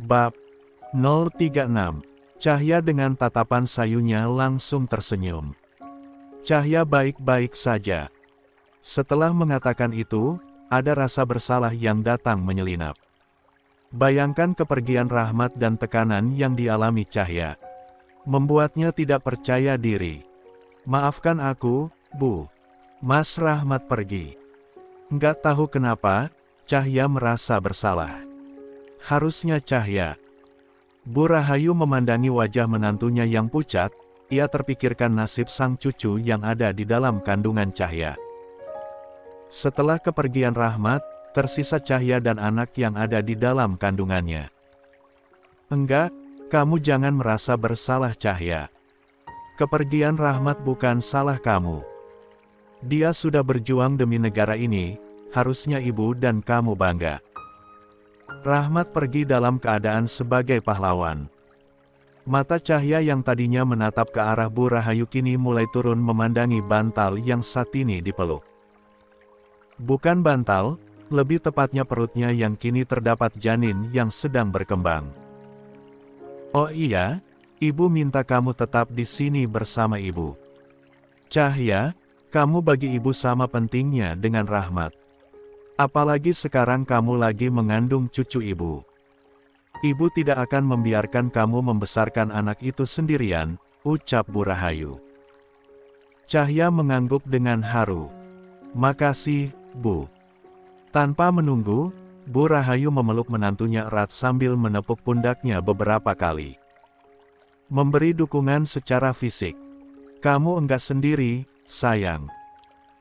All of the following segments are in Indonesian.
Bab 036. Cahya dengan tatapan sayunya langsung tersenyum. Cahya baik-baik saja. Setelah mengatakan itu, ada rasa bersalah yang datang menyelinap. Bayangkan kepergian Rahmat dan tekanan yang dialami Cahya. Membuatnya tidak percaya diri. Maafkan aku, Bu. Mas Rahmat pergi. Nggak tahu kenapa, Cahya merasa bersalah. Harusnya Cahya. Bu Rahayu memandangi wajah menantunya yang pucat, ia terpikirkan nasib sang cucu yang ada di dalam kandungan Cahya. Setelah kepergian Rahmat, tersisa Cahya dan anak yang ada di dalam kandungannya. Enggak, kamu jangan merasa bersalah Cahya. Kepergian Rahmat bukan salah kamu. Dia sudah berjuang demi negara ini, harusnya ibu dan kamu bangga. Rahmat pergi dalam keadaan sebagai pahlawan. Mata Cahya yang tadinya menatap ke arah Bu Rahayu kini mulai turun memandangi bantal yang saat ini dipeluk. Bukan bantal, lebih tepatnya perutnya yang kini terdapat janin yang sedang berkembang. Oh iya, ibu minta kamu tetap di sini bersama ibu. Cahya, kamu bagi ibu sama pentingnya dengan Rahmat. Apalagi sekarang kamu lagi mengandung cucu ibu. Ibu tidak akan membiarkan kamu membesarkan anak itu sendirian, ucap Bu Rahayu. Cahya mengangguk dengan haru. Makasih, Bu. Tanpa menunggu, Bu Rahayu memeluk menantunya erat sambil menepuk pundaknya beberapa kali. Memberi dukungan secara fisik. Kamu enggak sendiri, sayang.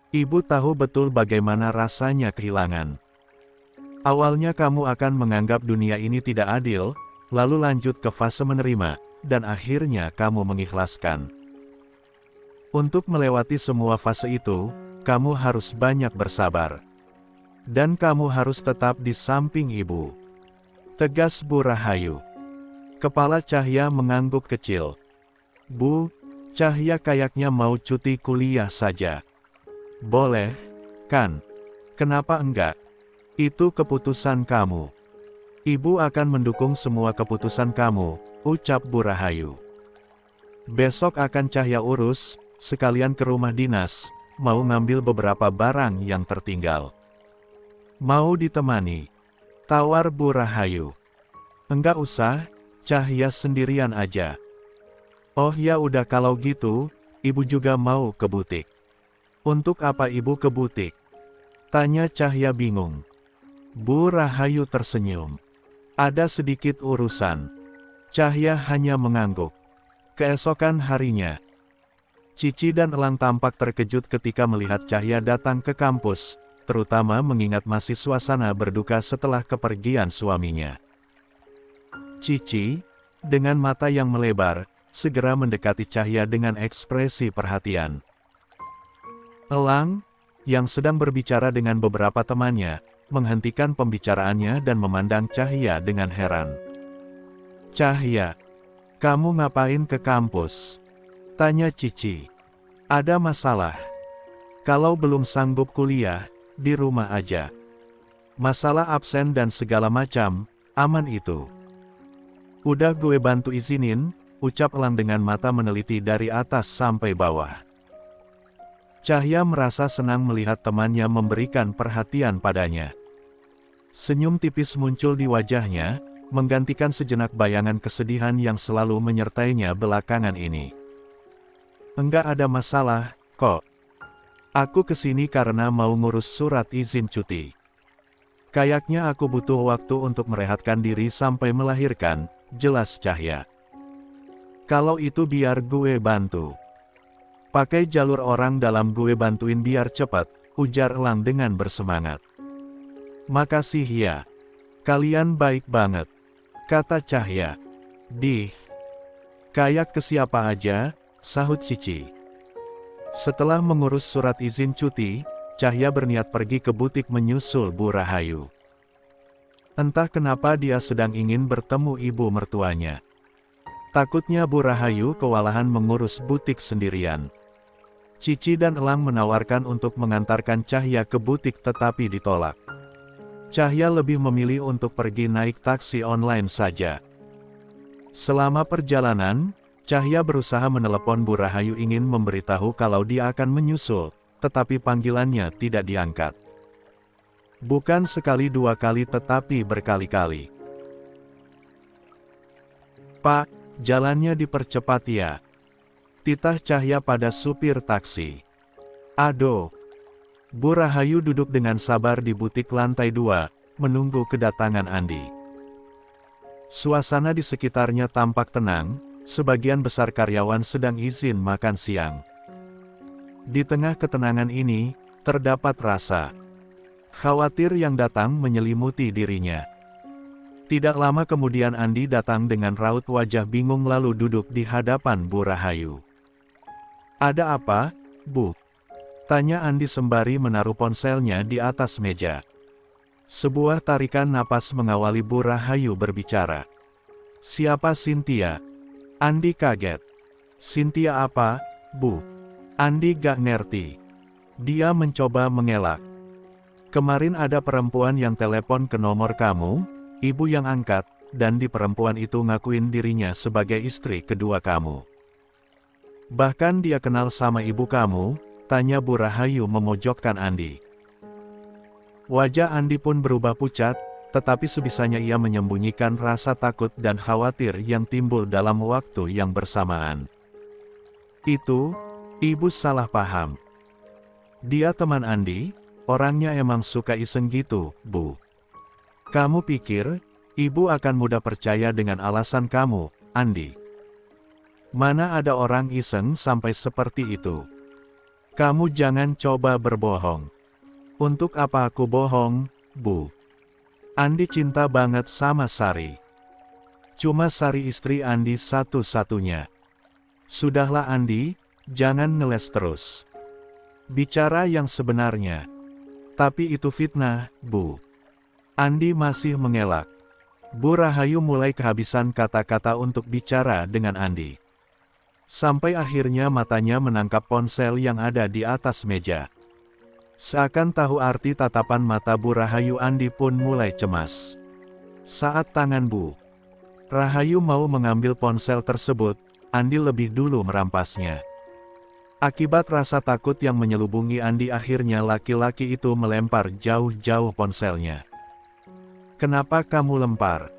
Ibu tahu betul bagaimana rasanya kehilangan. Awalnya kamu akan menganggap dunia ini tidak adil, lalu lanjut ke fase menerima, dan akhirnya kamu mengikhlaskan. Untuk melewati semua fase itu, kamu harus banyak bersabar. Dan kamu harus tetap di samping ibu. Tegas Bu Rahayu. Kepala Cahya mengangguk kecil. Bu, Cahya kayaknya mau cuti kuliah saja. Boleh, kan? Kenapa enggak? Itu keputusan kamu. Ibu akan mendukung semua keputusan kamu, ucap Bu Rahayu. Besok akan Cahya urus, sekalian ke rumah dinas, mau ngambil beberapa barang yang tertinggal. Mau ditemani? Tawar Bu Rahayu. Enggak usah, Cahya sendirian aja. Oh ya udah kalau gitu, ibu juga mau ke butik. Untuk apa ibu ke butik? Tanya Cahya bingung. Bu Rahayu tersenyum. Ada sedikit urusan. Cahya hanya mengangguk. Keesokan harinya, Cici dan Elang tampak terkejut ketika melihat Cahya datang ke kampus, terutama mengingat masih suasana berduka setelah kepergian suaminya. Cici, dengan mata yang melebar, segera mendekati Cahya dengan ekspresi perhatian. Elang, yang sedang berbicara dengan beberapa temannya, menghentikan pembicaraannya dan memandang Cahya dengan heran. Cahya, kamu ngapain ke kampus? Tanya Cici. Ada masalah? Kalau belum sanggup kuliah, di rumah aja. Masalah absen dan segala macam, aman itu. Udah gue bantu izinin, ucap Elang dengan mata meneliti dari atas sampai bawah. Cahya merasa senang melihat temannya memberikan perhatian padanya. Senyum tipis muncul di wajahnya, menggantikan sejenak bayangan kesedihan yang selalu menyertainya belakangan ini. Enggak ada masalah, kok. Aku kesini karena mau ngurus surat izin cuti. Kayaknya aku butuh waktu untuk merehatkan diri sampai melahirkan, jelas Cahya. Kalau itu biar gue bantu. Pakai jalur orang dalam gue bantuin biar cepat, ujar Elang dengan bersemangat. Makasih ya. Kalian baik banget, kata Cahya. Kayak ke siapa aja, sahut Cici. Setelah mengurus surat izin cuti, Cahya berniat pergi ke butik menyusul Bu Rahayu. Entah kenapa dia sedang ingin bertemu ibu mertuanya. Takutnya Bu Rahayu kewalahan mengurus butik sendirian. Cici dan Elang menawarkan untuk mengantarkan Cahya ke butik tetapi ditolak. Cahya lebih memilih untuk pergi naik taksi online saja. Selama perjalanan, Cahya berusaha menelepon Bu Rahayu ingin memberitahu kalau dia akan menyusul, tetapi panggilannya tidak diangkat. Bukan sekali dua kali tetapi berkali-kali. "Pak, jalannya dipercepat ya," titah Cahya pada supir taksi. "Aduh." Bu Rahayu duduk dengan sabar di butik lantai 2, menunggu kedatangan Andi. Suasana di sekitarnya tampak tenang, sebagian besar karyawan sedang izin makan siang. Di tengah ketenangan ini, terdapat rasa khawatir yang datang menyelimuti dirinya. Tidak lama kemudian Andi datang dengan raut wajah bingung lalu duduk di hadapan Bu Rahayu. "Ada apa, Bu?" tanya Andi sembari menaruh ponselnya di atas meja. Sebuah tarikan napas mengawali Bu Rahayu berbicara. "Siapa Cynthia?" Andi kaget. "Cynthia apa, Bu?" Andi gak ngerti. Dia mencoba mengelak. "Kemarin ada perempuan yang telepon ke nomor kamu, ibu yang angkat, dan di perempuan itu ngakuin dirinya sebagai istri kedua kamu. Bahkan dia kenal sama ibu kamu," tanya Bu Rahayu memojokkan Andi. Wajah Andi pun berubah pucat, tetapi sebisanya ia menyembunyikan rasa takut dan khawatir yang timbul dalam waktu yang bersamaan. "Itu, ibu salah paham. Dia teman Andi, orangnya emang suka iseng gitu, Bu. Kamu pikir, ibu akan mudah percaya dengan alasan kamu, Andi? Mana ada orang iseng sampai seperti itu? Kamu jangan coba berbohong." "Untuk apa aku bohong, Bu? Andi cinta banget sama Sari. Cuma Sari istri Andi satu-satunya." "Sudahlah Andi, jangan ngeles terus. Bicara yang sebenarnya." "Tapi itu fitnah, Bu." Andi masih mengelak. Bu Rahayu mulai kehabisan kata-kata untuk bicara dengan Andi. Sampai akhirnya matanya menangkap ponsel yang ada di atas meja. Seakan tahu arti tatapan mata Bu Rahayu, Andi pun mulai cemas. Saat tangan Bu Rahayu mau mengambil ponsel tersebut, Andi lebih dulu merampasnya. Akibat rasa takut yang menyelubungi Andi, akhirnya laki-laki itu melempar jauh-jauh ponselnya. "Kenapa kamu lempar?"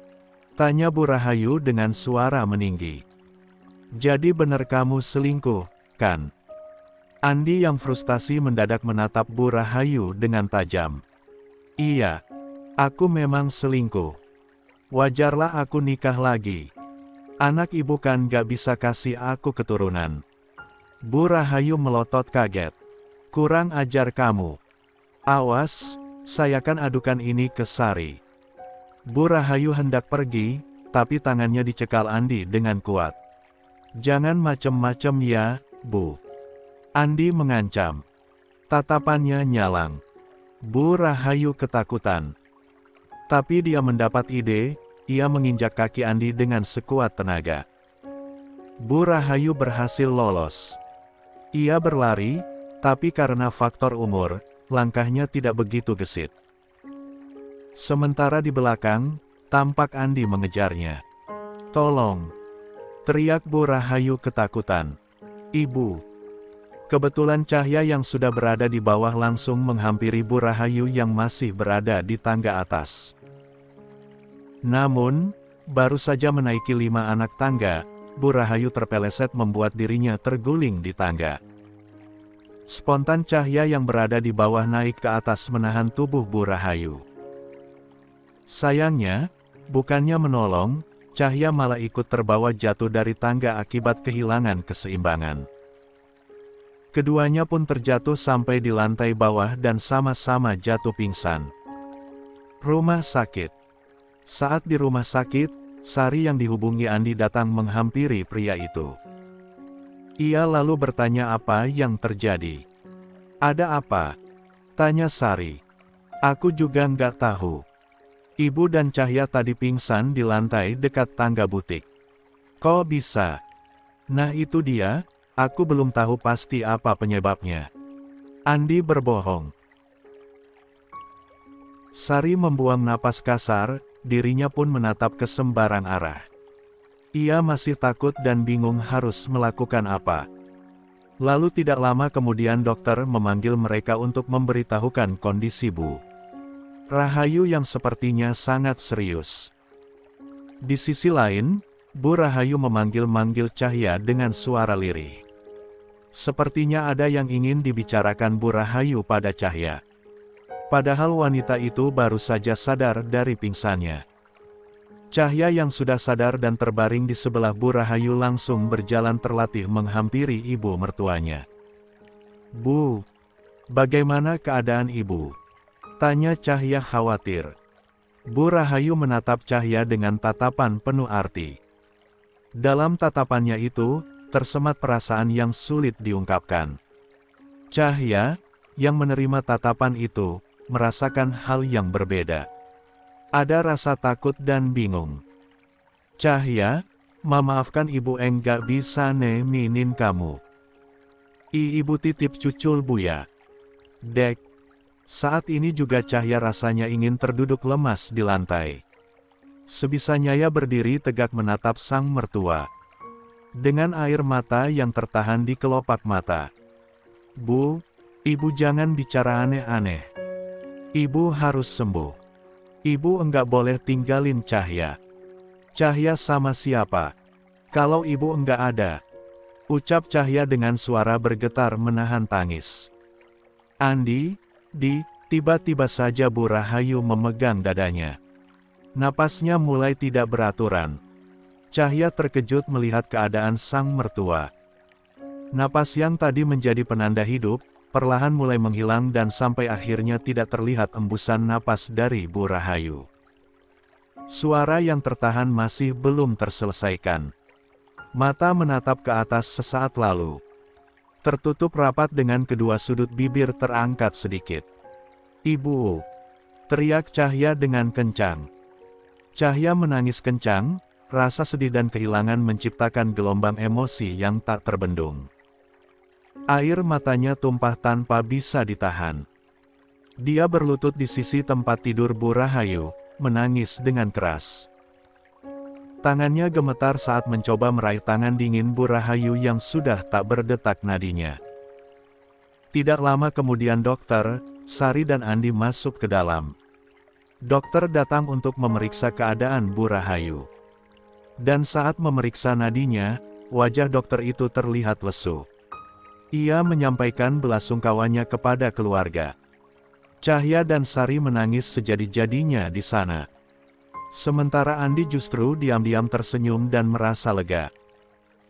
tanya Bu Rahayu dengan suara meninggi. "Jadi benar kamu selingkuh, kan?" Andi yang frustasi mendadak menatap Bu Rahayu dengan tajam. "Iya, aku memang selingkuh. Wajarlah aku nikah lagi. Anak ibu kan gak bisa kasih aku keturunan." Bu Rahayu melotot kaget. "Kurang ajar kamu. Awas, saya kan adukan ini ke Sari." Bu Rahayu hendak pergi, tapi tangannya dicekal Andi dengan kuat. "Jangan macem-macem ya, Bu." Andi mengancam. Tatapannya nyalang. Bu Rahayu ketakutan. Tapi dia mendapat ide, ia menginjak kaki Andi dengan sekuat tenaga. Bu Rahayu berhasil lolos. Ia berlari, tapi karena faktor umur, langkahnya tidak begitu gesit. Sementara di belakang, tampak Andi mengejarnya. "Tolong!" teriak Bu Rahayu ketakutan. "Ibu!" Kebetulan Cahya yang sudah berada di bawah langsung menghampiri Bu Rahayu yang masih berada di tangga atas. Namun, baru saja menaiki 5 anak tangga, Bu Rahayu terpeleset membuat dirinya terguling di tangga. Spontan Cahya yang berada di bawah naik ke atas menahan tubuh Bu Rahayu. Sayangnya, bukannya menolong, Cahya malah ikut terbawa jatuh dari tangga akibat kehilangan keseimbangan. Keduanya pun terjatuh sampai di lantai bawah dan sama-sama jatuh pingsan. Rumah sakit. Saat di rumah sakit, Sari yang dihubungi Andi datang menghampiri pria itu. Ia lalu bertanya apa yang terjadi. "Ada apa?" tanya Sari. "Aku juga nggak tahu. Ibu dan Cahya tadi pingsan di lantai dekat tangga butik." "Kok bisa?" "Nah itu dia. Aku belum tahu pasti apa penyebabnya." Andi berbohong. Sari membuang napas kasar, dirinya pun menatap ke sembarang arah. Ia masih takut dan bingung harus melakukan apa. Lalu tidak lama kemudian dokter memanggil mereka untuk memberitahukan kondisi Bu Rahayu yang sepertinya sangat serius. Di sisi lain, Bu Rahayu memanggil-manggil Cahya dengan suara lirih. Sepertinya ada yang ingin dibicarakan Bu Rahayu pada Cahya. Padahal wanita itu baru saja sadar dari pingsannya. Cahya yang sudah sadar dan terbaring di sebelah Bu Rahayu langsung berjalan terlatih menghampiri ibu mertuanya. "Bu, bagaimana keadaan ibu?" tanya Cahya khawatir. Bu Rahayu menatap Cahya dengan tatapan penuh arti. Dalam tatapannya itu, tersemat perasaan yang sulit diungkapkan. Cahya, yang menerima tatapan itu, merasakan hal yang berbeda. Ada rasa takut dan bingung. "Cahya, maafkan ibu enggak bisa neminin kamu. Ibu titip cucul Buya." Dek. Saat ini juga Cahya rasanya ingin terduduk lemas di lantai. Sebisanya ia berdiri tegak menatap sang mertua. Dengan air mata yang tertahan di kelopak mata. "Bu, ibu jangan bicara aneh-aneh. Ibu harus sembuh. Ibu enggak boleh tinggalin Cahya." "Cahya sama siapa? Kalau ibu enggak ada?" ucap Cahya dengan suara bergetar menahan tangis. "Andi, tiba-tiba saja Bu Rahayu memegang dadanya. Napasnya mulai tidak beraturan. Cahya terkejut melihat keadaan sang mertua. Napas yang tadi menjadi penanda hidup, perlahan mulai menghilang dan sampai akhirnya tidak terlihat embusan napas dari Bu Rahayu. Suara yang tertahan masih belum terselesaikan. Mata menatap ke atas sesaat lalu. Tertutup rapat dengan kedua sudut bibir terangkat sedikit. "Ibu!" teriak Cahya dengan kencang. Cahya menangis kencang, rasa sedih dan kehilangan menciptakan gelombang emosi yang tak terbendung. Air matanya tumpah tanpa bisa ditahan. Dia berlutut di sisi tempat tidur Bu Rahayu, menangis dengan keras. Tangannya gemetar saat mencoba meraih tangan dingin Bu Rahayu yang sudah tak berdetak nadinya. Tidak lama kemudian dokter, Sari dan Andi masuk ke dalam. Dokter datang untuk memeriksa keadaan Bu Rahayu. Dan saat memeriksa nadinya, wajah dokter itu terlihat lesu. Ia menyampaikan belasungkawanya kepada keluarga. Cahya dan Sari menangis sejadi-jadinya di sana. Sementara Andi justru diam-diam tersenyum dan merasa lega.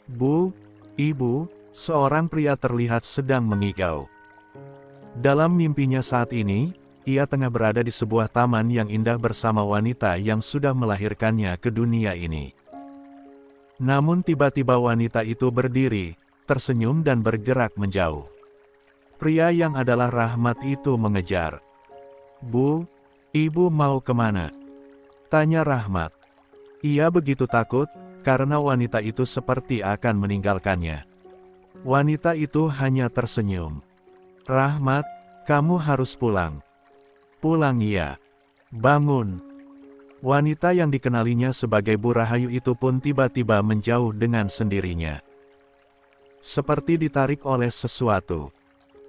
"Bu, ibu," seorang pria terlihat sedang mengigau. Dalam mimpinya saat ini, ia tengah berada di sebuah taman yang indah bersama wanita yang sudah melahirkannya ke dunia ini. Namun tiba-tiba wanita itu berdiri, tersenyum dan bergerak menjauh. Pria yang adalah Rahmat itu mengejar. "Bu, ibu mau kemana?" tanya Rahmat. Ia begitu takut, karena wanita itu seperti akan meninggalkannya. Wanita itu hanya tersenyum. "Rahmat, kamu harus pulang." "Pulang ya. Bangun." Wanita yang dikenalinya sebagai Bu Rahayu itu pun tiba-tiba menjauh dengan sendirinya. Seperti ditarik oleh sesuatu.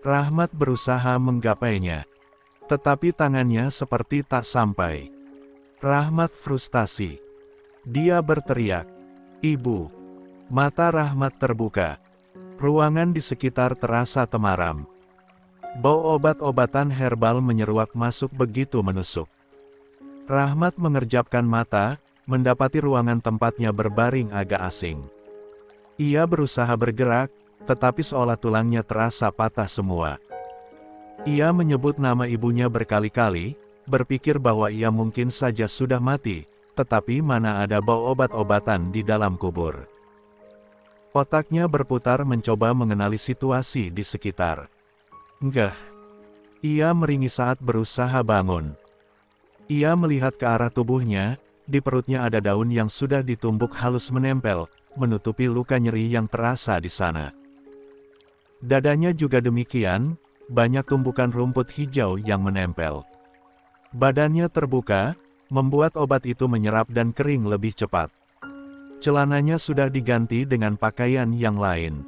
Rahmat berusaha menggapainya. Tetapi tangannya seperti tak sampai. Rahmat frustasi. Dia berteriak, "Ibu!" Mata Rahmat terbuka. Ruangan di sekitar terasa temaram. Bau obat-obatan herbal menyeruak masuk begitu menusuk. Rahmat mengerjapkan mata, mendapati ruangan tempatnya berbaring agak asing. Ia berusaha bergerak, tetapi seolah tulangnya terasa patah semua. Ia menyebut nama ibunya berkali-kali, berpikir bahwa ia mungkin saja sudah mati, tetapi mana ada bau obat-obatan di dalam kubur. Otaknya berputar mencoba mengenali situasi di sekitar. Enggak. Ia meringis saat berusaha bangun. Ia melihat ke arah tubuhnya, di perutnya ada daun yang sudah ditumbuk halus menempel, menutupi luka nyeri yang terasa di sana. Dadanya juga demikian, banyak tumbukan rumput hijau yang menempel. Badannya terbuka, membuat obat itu menyerap dan kering lebih cepat. Celananya sudah diganti dengan pakaian yang lain.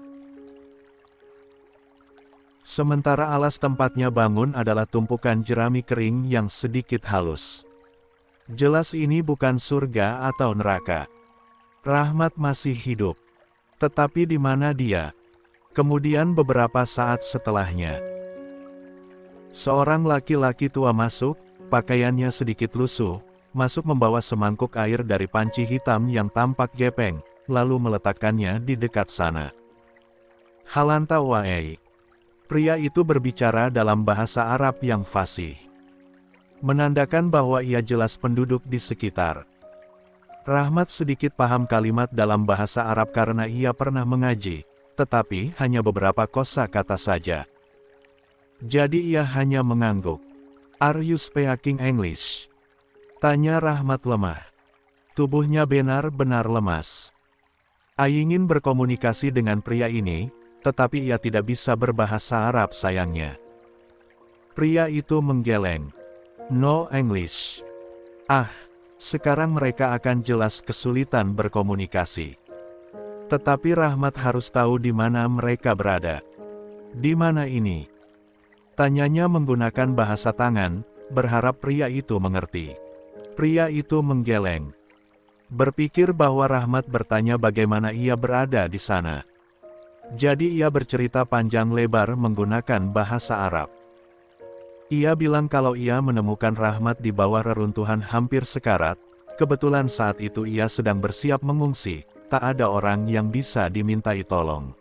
Sementara alas tempatnya bangun adalah tumpukan jerami kering yang sedikit halus. Jelas ini bukan surga atau neraka. Rahmat masih hidup. Tetapi di mana dia? Kemudian beberapa saat setelahnya, seorang laki-laki tua masuk, pakaiannya sedikit lusuh, masuk membawa semangkuk air dari panci hitam yang tampak gepeng, lalu meletakkannya di dekat sana. Halanta wae. Pria itu berbicara dalam bahasa Arab yang fasih, menandakan bahwa ia jelas penduduk di sekitar. Rahmat sedikit paham kalimat dalam bahasa Arab karena ia pernah mengaji, tetapi hanya beberapa kosakata saja. Jadi ia hanya mengangguk. "Are you speaking English?" tanya Rahmat lemah. Tubuhnya benar-benar lemas. Ia ingin berkomunikasi dengan pria ini, tetapi ia tidak bisa berbahasa Arab sayangnya. Pria itu menggeleng. "No English." Sekarang mereka akan jelas kesulitan berkomunikasi. Tetapi Rahmat harus tahu di mana mereka berada. "Di mana ini?" tanyanya menggunakan bahasa tangan, berharap pria itu mengerti. Pria itu menggeleng. Berpikir bahwa Rahmat bertanya bagaimana ia berada di sana. Jadi ia bercerita panjang lebar menggunakan bahasa Arab. Ia bilang kalau ia menemukan Rahmat di bawah reruntuhan hampir sekarat, kebetulan saat itu ia sedang bersiap mengungsi, tak ada orang yang bisa dimintai tolong.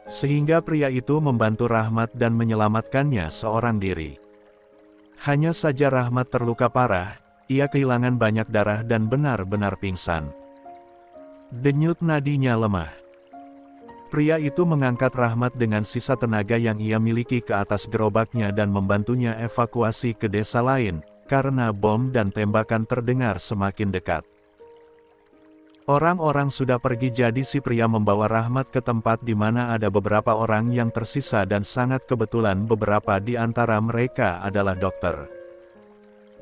Sehingga pria itu membantu Rahmat dan menyelamatkannya seorang diri. Hanya saja Rahmat terluka parah, ia kehilangan banyak darah dan benar-benar pingsan. Denyut nadinya lemah. Pria itu mengangkat Rahmat dengan sisa tenaga yang ia miliki ke atas gerobaknya dan membantunya evakuasi ke desa lain, karena bom dan tembakan terdengar semakin dekat. Orang-orang sudah pergi jadi si pria membawa Rahmat ke tempat di mana ada beberapa orang yang tersisa dan sangat kebetulan beberapa di antara mereka adalah dokter.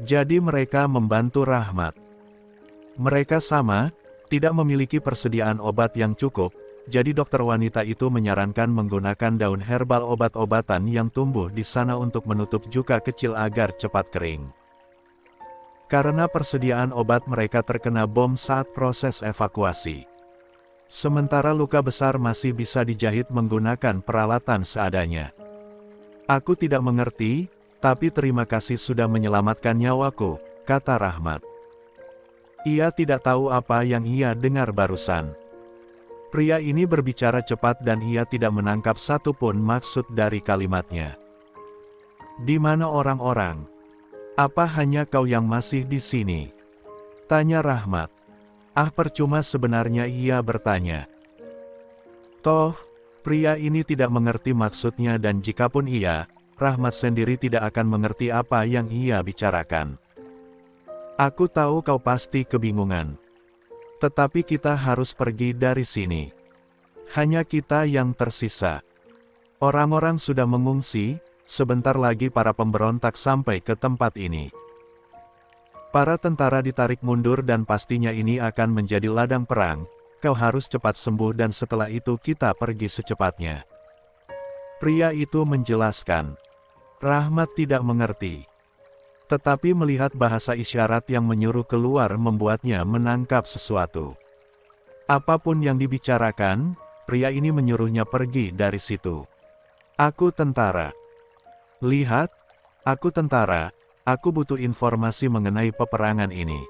Jadi mereka membantu Rahmat. Mereka sama, tidak memiliki persediaan obat yang cukup. Jadi dokter wanita itu menyarankan menggunakan daun herbal obat-obatan yang tumbuh di sana untuk menutup luka kecil agar cepat kering. Karena persediaan obat mereka terkena bom saat proses evakuasi. Sementara luka besar masih bisa dijahit menggunakan peralatan seadanya. "Aku tidak mengerti, tapi terima kasih sudah menyelamatkan nyawaku," kata Rahmat. Ia tidak tahu apa yang ia dengar barusan. Pria ini berbicara cepat dan ia tidak menangkap satupun maksud dari kalimatnya. "Di mana orang-orang? Apa hanya kau yang masih di sini?" tanya Rahmat. Percuma sebenarnya ia bertanya. Toh, pria ini tidak mengerti maksudnya dan jikapun iya, Rahmat sendiri tidak akan mengerti apa yang ia bicarakan. "Aku tahu kau pasti kebingungan. Tetapi kita harus pergi dari sini. Hanya kita yang tersisa. Orang-orang sudah mengungsi, sebentar lagi para pemberontak sampai ke tempat ini. Para tentara ditarik mundur dan pastinya ini akan menjadi ladang perang. Kau harus cepat sembuh dan setelah itu kita pergi secepatnya." Pria itu menjelaskan. Rahmat tidak mengerti. Tetapi melihat bahasa isyarat yang menyuruh keluar membuatnya menangkap sesuatu. Apapun yang dibicarakan, pria ini menyuruhnya pergi dari situ. "Aku tentara. Lihat, aku tentara, aku butuh informasi mengenai peperangan ini.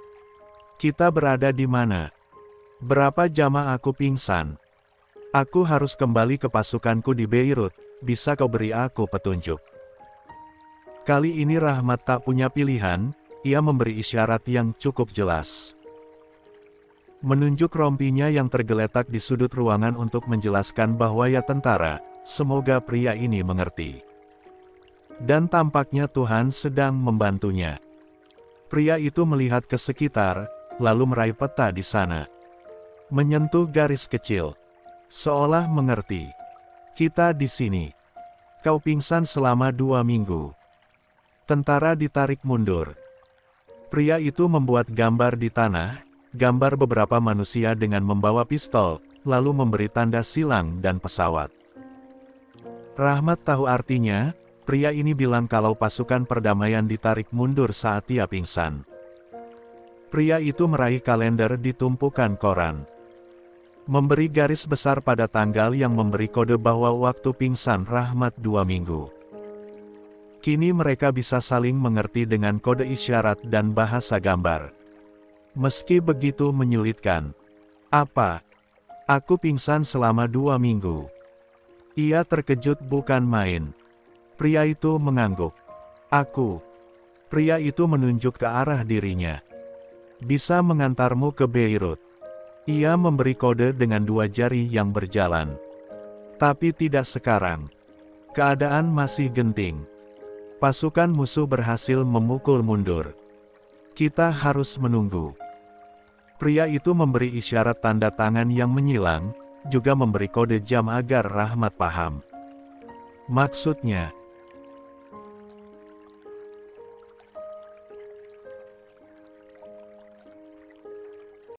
Kita berada di mana? Berapa jam aku pingsan? Aku harus kembali ke pasukanku di Beirut, bisa kau beri aku petunjuk?" Kali ini Rahmat tak punya pilihan, ia memberi isyarat yang cukup jelas. Menunjuk rompinya yang tergeletak di sudut ruangan untuk menjelaskan bahwa ya tentara, semoga pria ini mengerti. Dan tampaknya Tuhan sedang membantunya. Pria itu melihat ke sekitar, lalu meraih peta di sana. Menyentuh garis kecil. Seolah mengerti. "Kita di sini. Kau pingsan selama 2 minggu. Tentara ditarik mundur. Pria itu membuat gambar di tanah, gambar beberapa manusia dengan membawa pistol, lalu memberi tanda silang dan pesawat. Rahmat tahu artinya, pria ini bilang kalau pasukan perdamaian ditarik mundur saat ia pingsan. Pria itu meraih kalender di tumpukan koran. Memberi garis besar pada tanggal yang memberi kode bahwa waktu pingsan Rahmat 2 minggu. Kini mereka bisa saling mengerti dengan kode isyarat dan bahasa gambar. Meski begitu menyulitkan. Apa? Aku pingsan selama 2 minggu. Ia terkejut bukan main. Pria itu mengangguk. Aku. Pria itu menunjuk ke arah dirinya. Bisa mengantarmu ke Beirut. Ia memberi kode dengan 2 jari yang berjalan. Tapi tidak sekarang. Keadaan masih genting. Pasukan musuh berhasil memukul mundur. Kita harus menunggu. Pria itu memberi isyarat tanda tangan yang menyilang, juga memberi kode jam agar Rahmat paham. Maksudnya,